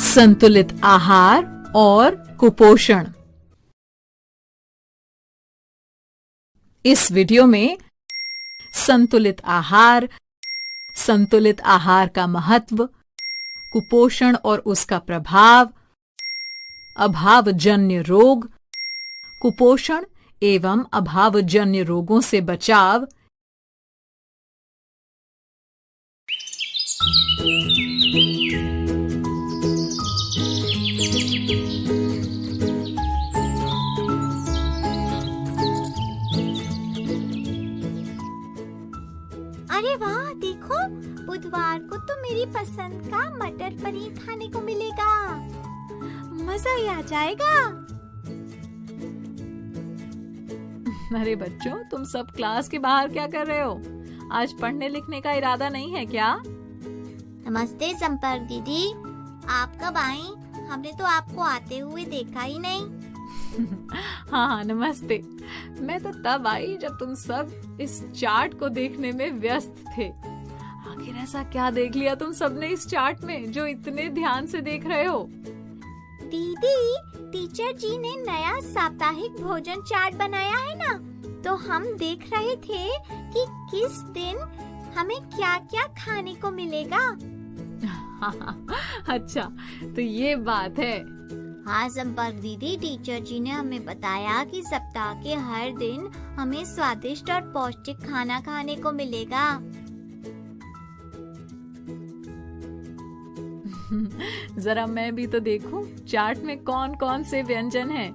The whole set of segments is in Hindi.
संतुलित आहार और कुपोषण। इस वीडियो में संतुलित आहार का महत्व, कुपोषण और उसका प्रभाव, अभावजन्य रोग, कुपोषण एवं अभावजन्य रोगों से बचाव, अरे वाह, देखो बुधवार को तो मेरी पसंद का मटर पनीर खाने को मिलेगा। मजा ही आ जाएगा। अरे बच्चों, तुम सब क्लास के बाहर क्या कर रहे हो? आज पढ़ने लिखने का इरादा नहीं है क्या? नमस्ते संपर्क दीदी, आप कब आई? हमने तो आपको आते हुए देखा ही नहीं। हाँ, नमस्ते। मैं तो तब आई जब तुम सब इस चार्ट को देखने में व्यस्त थे। आखिर ऐसा क्या देख लिया तुम सबने इस चार्ट में जो इतने ध्यान से देख रहे हो? दीदी, टीचर जी ने नया साप्ताहिक भोजन चार्ट बनाया है ना, तो हम देख रहे थे कि किस दिन हमें क्या क्या खाने को मिलेगा। अच्छा, तो ये बात है। हाँ संपर्क दीदी, टीचर जी ने हमें बताया कि सप्ताह के हर दिन हमें स्वादिष्ट और पौष्टिक खाना खाने को मिलेगा। जरा मैं भी तो देखूं चार्ट में कौन कौन से व्यंजन हैं।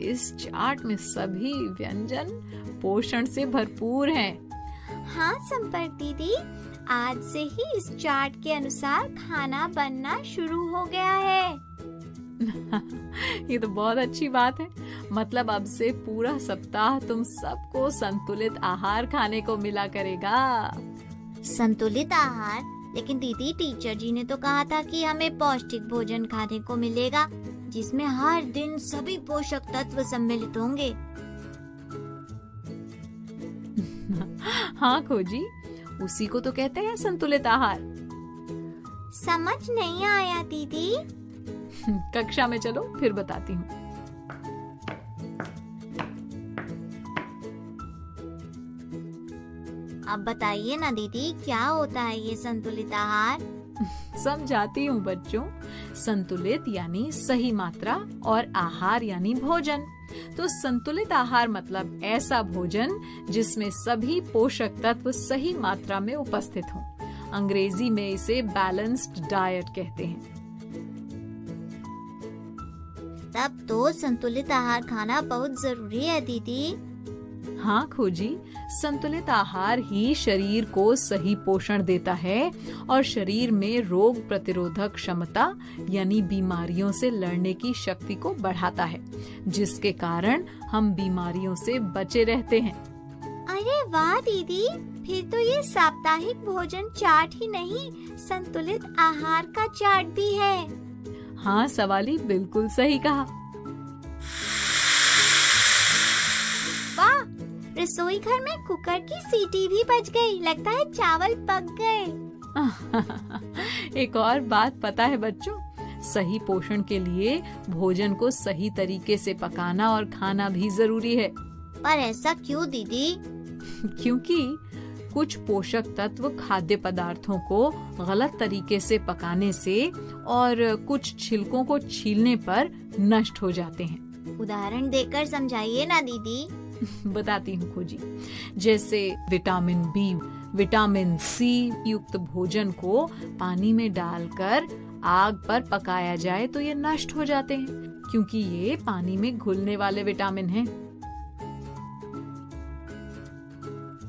इस चार्ट में सभी व्यंजन पोषण से भरपूर हैं। हाँ संपर्क दीदी, आज से ही इस चार्ट के अनुसार खाना बनना शुरू हो गया है। ये तो बहुत अच्छी बात है। मतलब अब से पूरा सप्ताह तुम सबको संतुलित आहार खाने को मिला करेगा। संतुलित आहार? लेकिन दीदी, टीचर जी ने तो कहा था कि हमें पौष्टिक भोजन खाने को मिलेगा, जिसमें हर दिन सभी पोषक तत्व सम्मिलित होंगे। हाँ खोजी, उसी को तो कहते हैं संतुलित आहार। समझ नहीं आया दीदी। कक्षा में चलो, फिर बताती हूँ। अब बताइए ना दीदी, क्या होता है ये संतुलित आहार? समझाती हूँ बच्चों। संतुलित यानी सही मात्रा और आहार यानी भोजन। तो संतुलित आहार मतलब ऐसा भोजन जिसमें सभी पोषक तत्व सही मात्रा में उपस्थित हों। अंग्रेजी में इसे बैलेंस्ड डाइट कहते हैं। तब तो संतुलित आहार खाना बहुत जरूरी है दीदी। हाँ खोजी, संतुलित आहार ही शरीर को सही पोषण देता है और शरीर में रोग प्रतिरोधक क्षमता यानी बीमारियों से लड़ने की शक्ति को बढ़ाता है, जिसके कारण हम बीमारियों से बचे रहते हैं। अरे वाह दीदी, फिर तो ये साप्ताहिक भोजन चार्ट ही नहीं, संतुलित आहार का चार्ट भी है। हाँ सवाली, बिल्कुल सही कहा। रसोई घर में कुकर की सीटी भी बज गई। लगता है चावल पक गए। एक और बात पता है बच्चों, सही पोषण के लिए भोजन को सही तरीके से पकाना और खाना भी जरूरी है। पर ऐसा क्यों दीदी? क्योंकि कुछ पोषक तत्व खाद्य पदार्थों को गलत तरीके से पकाने से और कुछ छिलकों को छीलने पर नष्ट हो जाते हैं। उदाहरण देकर समझाइए ना दीदी। बताती हूँ खोजी। जैसे विटामिन बी, विटामिन सी युक्त भोजन को पानी में डालकर आग पर पकाया जाए तो ये नष्ट हो जाते हैं, क्योंकि ये पानी में घुलने वाले विटामिन हैं।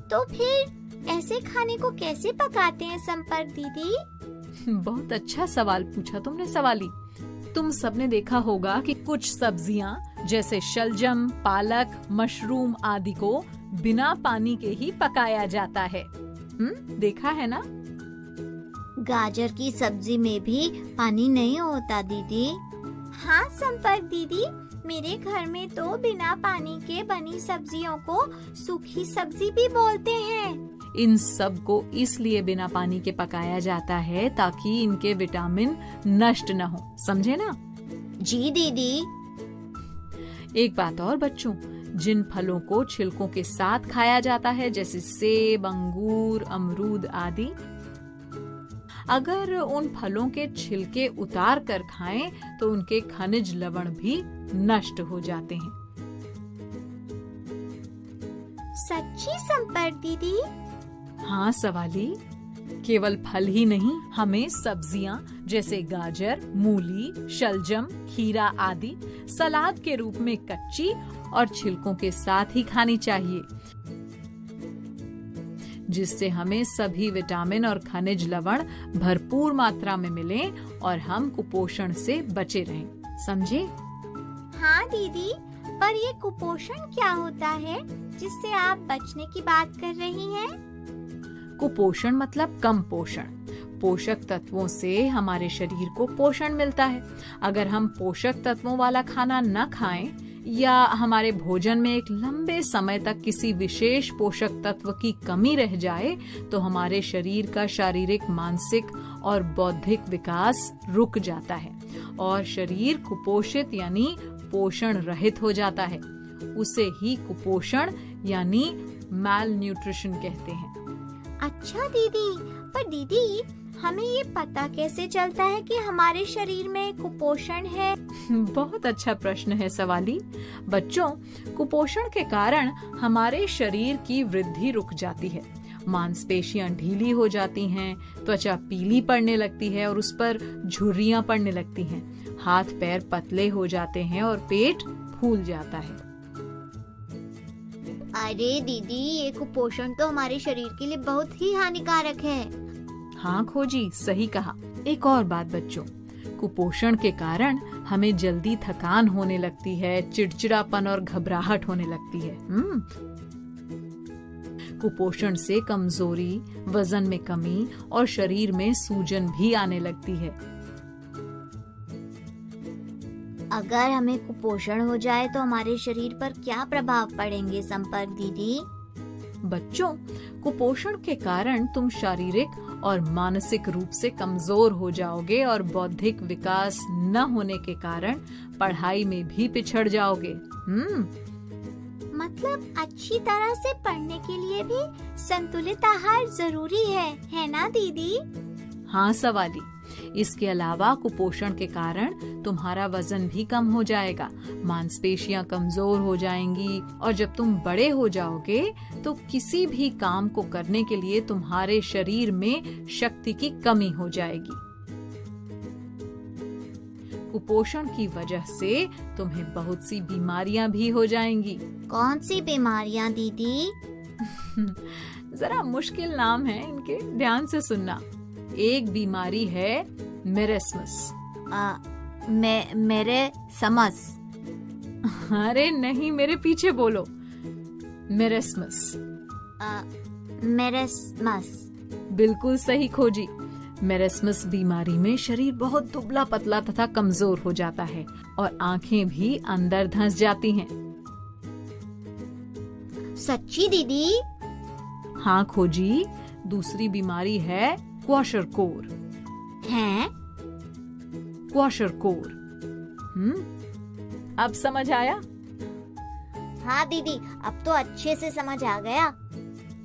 तो फिर ऐसे खाने को कैसे पकाते हैं संपर्क दीदी? बहुत अच्छा सवाल पूछा तुमने सवाली। तुम सबने देखा होगा कि कुछ सब्जियां जैसे शलजम, पालक, मशरूम आदि को बिना पानी के ही पकाया जाता है। देखा है ना? गाजर की सब्जी में भी पानी नहीं होता दीदी। हाँ संपर्क दीदी, मेरे घर में तो बिना पानी के बनी सब्जियों को सूखी सब्जी भी बोलते हैं। इन सब को इसलिए बिना पानी के पकाया जाता है ताकि इनके विटामिन नष्ट न हो, समझे ना? जी दीदी। एक बात और बच्चों, जिन फलों को छिलकों के साथ खाया जाता है जैसे सेब, अंगूर, अमरूद आदि, अगर उन फलों के छिलके उतार कर खाएं तो उनके खनिज लवण भी नष्ट हो जाते हैं। सच्ची संपर्क दीदी? हाँ सवाली, केवल फल ही नहीं, हमें सब्जियां जैसे गाजर, मूली, शलजम, खीरा आदि सलाद के रूप में कच्ची और छिलकों के साथ ही खानी चाहिए, जिससे हमें सभी विटामिन और खनिज लवण भरपूर मात्रा में मिलें और हम कुपोषण से बचे रहें, समझे? हाँ दीदी, पर ये कुपोषण क्या होता है जिससे आप बचने की बात कर रही हैं? कुपोषण मतलब कम पोषण। पोषक तत्वों से हमारे शरीर को पोषण मिलता है। अगर हम पोषक तत्वों वाला खाना न खाएं या हमारे भोजन में एक लंबे समय तक किसी विशेष पोषक तत्व की कमी रह जाए तो हमारे शरीर का शारीरिक, मानसिक और बौद्धिक विकास रुक जाता है और शरीर कुपोषित यानी पोषण रहित हो जाता है। उसे ही कुपोषण यानी मैल न्यूट्रिशन कहते हैं। अच्छा दीदी, पर दीदी हमें ये पता कैसे चलता है कि हमारे शरीर में कुपोषण है? बहुत अच्छा प्रश्न है सवाली। बच्चों, कुपोषण के कारण हमारे शरीर की वृद्धि रुक जाती है, मांसपेशियां ढीली हो जाती हैं, त्वचा पीली पड़ने लगती है और उस पर झुर्रियां पड़ने लगती हैं, हाथ पैर पतले हो जाते हैं और पेट फूल जाता है। अरे दीदी, ये कुपोषण तो हमारे शरीर के लिए बहुत ही हानिकारक है। हाँ खोजी, सही कहा। एक और बात बच्चों, कुपोषण के कारण हमें जल्दी थकान होने लगती है, चिड़चिड़ापन और घबराहट होने लगती है। कुपोषण से कमजोरी, वजन में कमी और शरीर में सूजन भी आने लगती है। अगर हमें कुपोषण हो जाए तो हमारे शरीर पर क्या प्रभाव पड़ेंगे संपर्क दीदी? बच्चों, कुपोषण के कारण तुम शारीरिक और मानसिक रूप से कमजोर हो जाओगे और बौद्धिक विकास न होने के कारण पढ़ाई में भी पिछड़ जाओगे। मतलब अच्छी तरह से पढ़ने के लिए भी संतुलित आहार जरूरी है ना दीदी? हाँ सवाली, इसके अलावा कुपोषण के कारण तुम्हारा वजन भी कम हो जाएगा, मांसपेशियां कमजोर हो जाएंगी और जब तुम बड़े हो जाओगे तो किसी भी काम को करने के लिए तुम्हारे शरीर में शक्ति की कमी हो जाएगी। कुपोषण की वजह से तुम्हें बहुत सी बीमारियां भी हो जाएंगी। कौन सी बीमारियां दीदी? जरा मुश्किल नाम है इनके, ध्यान से सुनना। एक बीमारी है मेरेस्मस। मेरे समस? अरे नहीं, मेरे पीछे बोलो। मेरेस्मस। मेरेस्मस। बिल्कुल सही खोजी। मेरेस्मस बीमारी में शरीर बहुत दुबला पतला तथा कमजोर हो जाता है और आंखें भी अंदर धंस जाती हैं। सच्ची दीदी? हाँ खोजी, दूसरी बीमारी है क्वाशरकोर। हैं? क्वाशरकोर। अब समझ आया? हाँ दीदी, अब तो अच्छे से समझ आ गया।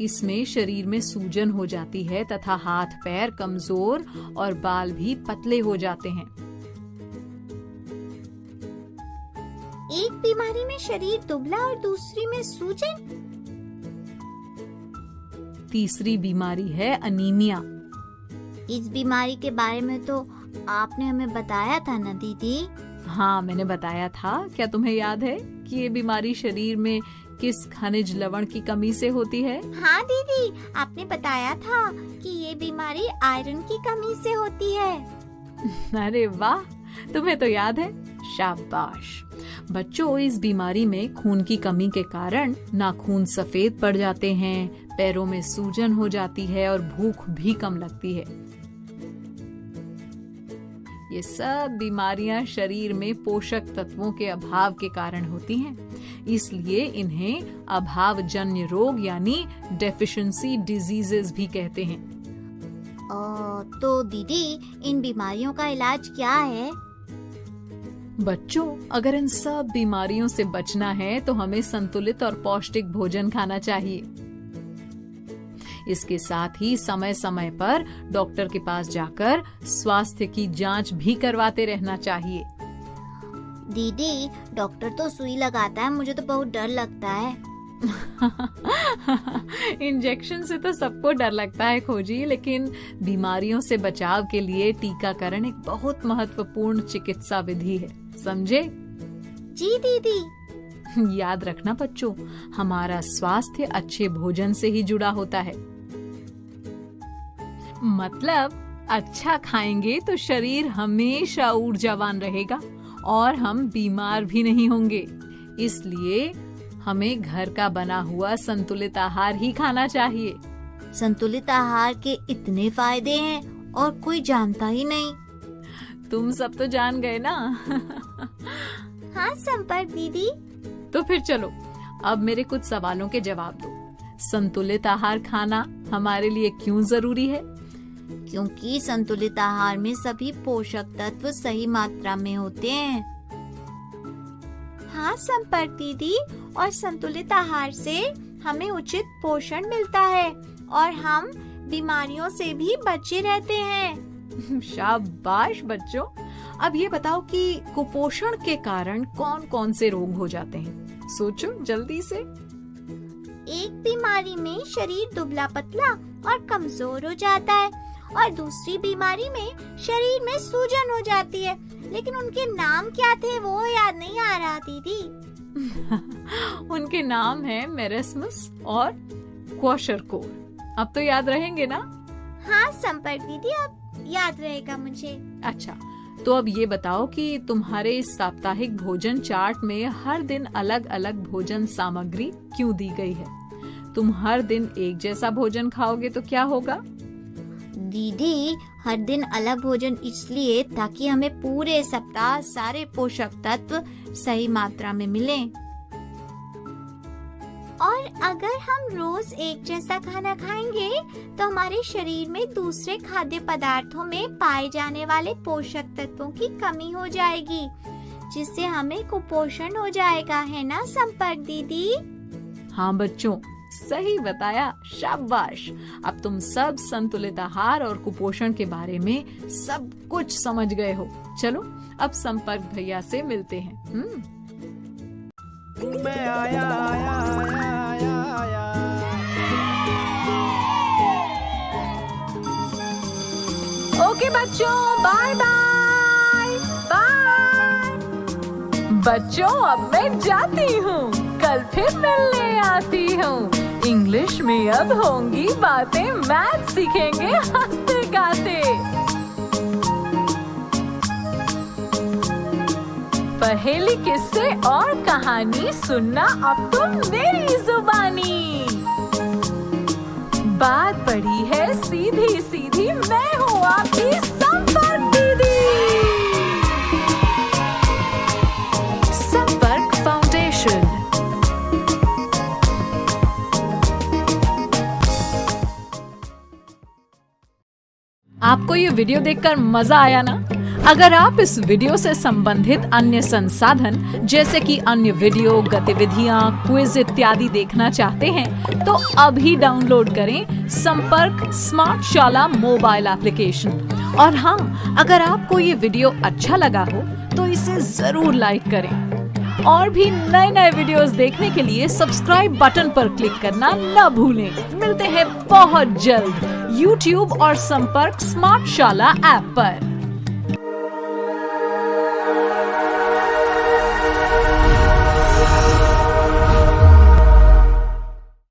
इसमें शरीर में सूजन हो जाती है तथा हाथ पैर कमजोर और बाल भी पतले हो जाते हैं। एक बीमारी में शरीर दुबला और दूसरी में सूजन? तीसरी बीमारी है अनीमिया। इस बीमारी के बारे में तो आपने हमें बताया था ना दीदी? हाँ, मैंने बताया था। क्या तुम्हें याद है कि ये बीमारी शरीर में किस खनिज लवण की कमी से होती है? हाँ दीदी, आपने बताया था कि ये बीमारी आयरन की कमी से होती है। अरे वाह, तुम्हें तो याद है, शाबाश। बच्चों, इस बीमारी में खून की कमी के कारण नाखून सफेद पड़ जाते हैं, पैरों में सूजन हो जाती है और भूख भी कम लगती है। ये सब बीमारियां शरीर में पोषक तत्वों के अभाव के कारण होती हैं। इसलिए इन्हें अभावजन्य रोग यानी डेफिशिएंसी डिजीजेस भी कहते हैं। तो दीदी, इन बीमारियों का इलाज क्या है? बच्चों, अगर इन सब बीमारियों से बचना है तो हमें संतुलित और पौष्टिक भोजन खाना चाहिए। इसके साथ ही समय समय पर डॉक्टर के पास जाकर स्वास्थ्य की जांच भी करवाते रहना चाहिए। दीदी, डॉक्टर तो सुई लगाता है, मुझे तो बहुत डर लगता है। इंजेक्शन से तो सबको डर लगता है खोजी, लेकिन बीमारियों से बचाव के लिए टीकाकरण एक बहुत महत्वपूर्ण चिकित्सा विधि है, समझे? जी दीदी। याद रखना बच्चों, हमारा स्वास्थ्य अच्छे भोजन से ही जुड़ा होता है। मतलब अच्छा खाएंगे तो शरीर हमेशा ऊर्जावान रहेगा और हम बीमार भी नहीं होंगे। इसलिए हमें घर का बना हुआ संतुलित आहार ही खाना चाहिए। संतुलित आहार के इतने फायदे हैं और कोई जानता ही नहीं। तुम सब तो जान गए ना। हाँ संपर्क दीदी। तो फिर चलो, अब मेरे कुछ सवालों के जवाब दो। संतुलित आहार खाना हमारे लिए क्यों जरूरी है? क्योंकि संतुलित आहार में सभी पोषक तत्व सही मात्रा में होते हैं। हाँ संपर्क दीदी, और संतुलित आहार से हमें उचित पोषण मिलता है और हम बीमारियों से भी बचे रहते हैं। शाबाश बच्चों। अब ये बताओ कि कुपोषण के कारण कौन कौन से रोग हो जाते हैं? सोचो जल्दी से। एक बीमारी में शरीर दुबला पतला और कमजोर हो जाता है और दूसरी बीमारी में शरीर में सूजन हो जाती है, लेकिन उनके नाम क्या थे वो याद नहीं आ रहा दीदी। उनके नाम है मेरेस्मस और क्वाशरकोर। अब तो याद रहेंगे ना? हाँ संपर्क दीदी, अब याद रहेगा मुझे। अच्छा, तो अब ये बताओ कि तुम्हारे इस साप्ताहिक भोजन चार्ट में हर दिन अलग अलग भोजन सामग्री क्यों दी गई है? तुम हर दिन एक जैसा भोजन खाओगे तो क्या होगा? दीदी, हर दिन अलग भोजन इसलिए ताकि हमें पूरे सप्ताह सारे पोषक तत्व सही मात्रा में मिलें। और अगर हम रोज एक जैसा खाना खाएंगे तो हमारे शरीर में दूसरे खाद्य पदार्थों में पाए जाने वाले पोषक तत्वों की कमी हो जाएगी, जिससे हमें कुपोषण हो जाएगा, है ना संपर्क दीदी? हाँ बच्चों, सही बताया, शाबाश। अब तुम सब संतुलित आहार और कुपोषण के बारे में सब कुछ समझ गए हो। चलो अब संपर्क भैया से मिलते हैं। मैं आया आया आया आया ओके बच्चों, बाय बाय बाय। बच्चों अब मैं जाती हूँ, कल फिर मिलने आती हूँ। इंग्लिश में अब होंगी बातें, मैथ सीखेंगे हंसते गाते। पहेली किस्से और कहानी सुनना अब तुम मेरी जुबानी। बात पड़ी है सीधी सीधी, मैं हूँ आपकी संपर्क दीदी। संपर्क फाउंडेशन। आपको ये वीडियो देखकर मजा आया ना? अगर आप इस वीडियो से संबंधित अन्य संसाधन जैसे कि अन्य वीडियो, गतिविधियां, क्विज इत्यादि देखना चाहते हैं तो अभी डाउनलोड करें संपर्क स्मार्ट शाला मोबाइल एप्लीकेशन। और हाँ, अगर आपको ये वीडियो अच्छा लगा हो तो इसे जरूर लाइक करें। और भी नए नए वीडियोस देखने के लिए सब्सक्राइब बटन पर क्लिक करना न भूलें। मिलते हैं बहुत जल्द YouTube और संपर्क स्मार्ट शाला ऐप पर।